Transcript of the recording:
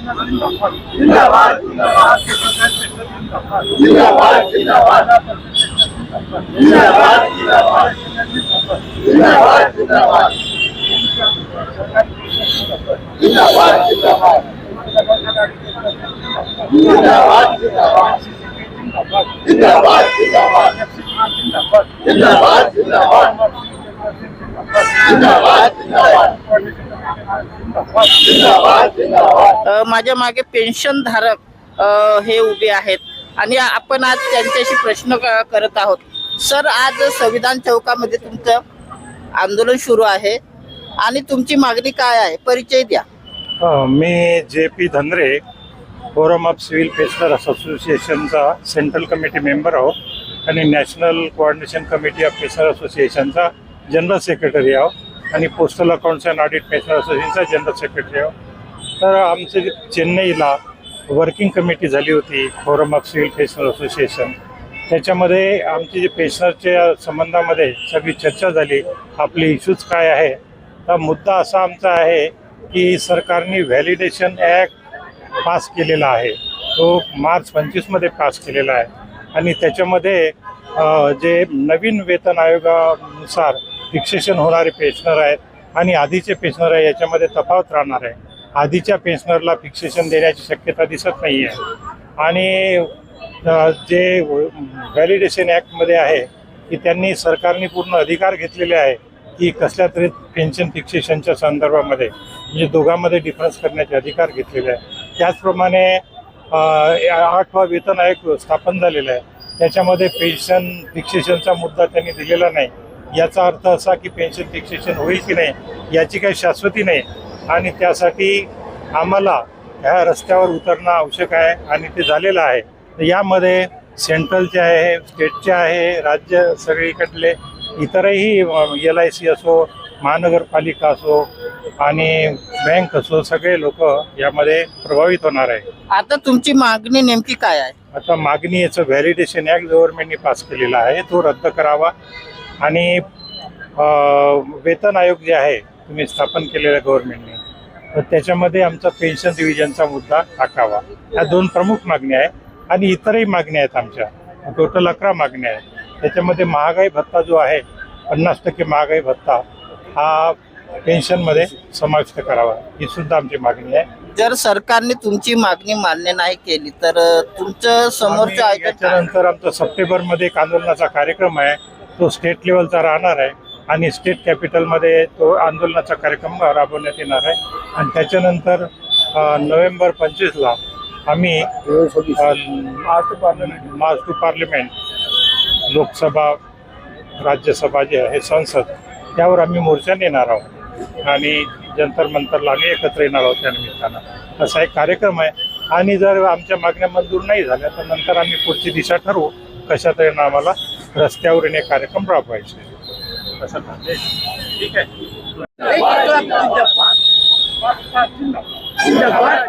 जिंदाबाद जिंदाबाद जिंदाबाद जिंदाबाद जिंदाबाद जिंदाबाद जिंदाबाद जिंदाबाद जिंदाबाद जिंदाबाद माझ्या मागे पेन्शन धारक हे उभे आहेत आणि आपण आज त्यांच्याशी प्रश्न करत आहोत. सर, आज संविधान चौकामध्ये तुमचं आंदोलन सुरू आहे आणि तुमची मागणी काय आहे? परिचय द्या. मी JP Dhanre, forum of civil pensioners असोसिएशनचा सेंट्रल कमिटी मेंबर आहोत आणि national coordination committee of pensioner असोसिएशनचा जनरल सेक्रेटरी आहोत आणि postal accounts and audit pensioner असोसिएशनचा जनरल सेक्रेटरी आहोत. तर आमचे चेन्नईला वर्किंग कमिटी झाली होती forum of civil pensioner association. त्याच्यामध्ये आमची जी पेन्शनरच्या संबंधामध्ये सगळी चर्चा झाली. आपले इश्यूज काय आहे, तर मुद्दा असा आमचा आहे की सरकारने व्हॅलिडेशन ॲक्ट पास केलेला आहे. तो मार्च 25मध्ये पास केलेला आहे आणि त्याच्यामध्ये जे नवीन वेतन आयोगानुसार फिक्सेशन होणारे पेन्शनर आहेत आणि आधीचे पेन्शनर आहे याच्यामध्ये तफावत राहणार आहे. आधीच्या पेन्शनरला फिक्सेशन देण्याची शक्यता दिसत नाही आहे आणि जे व्हॅलिडेशन ॲक्टमध्ये आहे की त्यांनी सरकारने पूर्ण अधिकार घेतलेले आहे की कसल्या तरी पेन्शन फिक्सेशनच्या संदर्भामध्ये म्हणजे दोघांमध्ये डिफरन्स करण्याचे अधिकार घेतलेले आहे. त्याचप्रमाणे 8वा वेतन आयोग स्थापन झालेला आहे. त्याच्यामध्ये पेन्शन फिक्सेशनचा मुद्दा त्यांनी दिलेला नाही. याचा अर्थ असा की पेन्शन फिक्सेशन होईल की नाही याची काही शाश्वती नाही आणि त्यासाठी आम्हाला ह्या रस्त्यावर उतरणं आवश्यक आहे आणि ते झालेलं आहे. यामध्ये सेंट्रलचे आहे, स्टेटचे आहे, राज्य सगळीकडले इतरही LIC असो, महानगरपालिका असो आणि बँक असो, सगळे लोक यामध्ये प्रभावित होणार आहे. आता तुमची मागणी नेमकी काय आहे? आता मागणी याचं व्हॅलिडेशन ॲक्ट गव्हर्नमेंटने पास केलेला आहे तो रद्द करावा आणि वेतन आयोग जे आहे तुम्ही स्थापन केलेला गव्हर्नमेंटने तर त्याच्यामध्ये आमचा पेन्शन डिव्हिजनचा मुद्दा टाकावा. ह्या 2 प्रमुख मागण्या आहेत आणि इतरही मागण्या आहेत. आमच्या टोटल 11 मागण्या आहेत. त्याच्यामध्ये महागाई भत्ता जो आहे 50% महागाई भत्ता हा पेन्शनमध्ये समाविष्ट करावा ही सुद्धा आमची मागणी आहे. जर सरकारने तुमची मागणी मान्य नाही केली तर तुमचं समोरचं त्याच्यानंतर आमचा सप्टेंबरमध्ये एक आंदोलनाचा कार्यक्रम आहे. तो स्टेट लेवलचा राहणार आहे आणि स्टेट कॅपिटलमध्ये तो आंदोलनाचा कार्यक्रम राबवण्यात येणार आहे आणि त्याच्यानंतर नोव्हेंबर 25ला आम्ही March two parliament Lok Sabha Rajya Sabha जे आहे संसद त्यावर आम्ही मोर्चा नेणार आहोत आणि जंतर मंतरला आम्ही एकत्र येणार आहोत. त्यानिमित्तानं असा एक कार्यक्रम आहे आणि जर आमच्या मागण्या मंजूर नाही झाल्या तर नंतर आम्ही पुढची दिशा ठरवू कशा तऱ्हेनं आम्हाला रस्त्यावर येणे कार्यक्रम राबवायचे. असं ठीक आहे. जिंदाबाद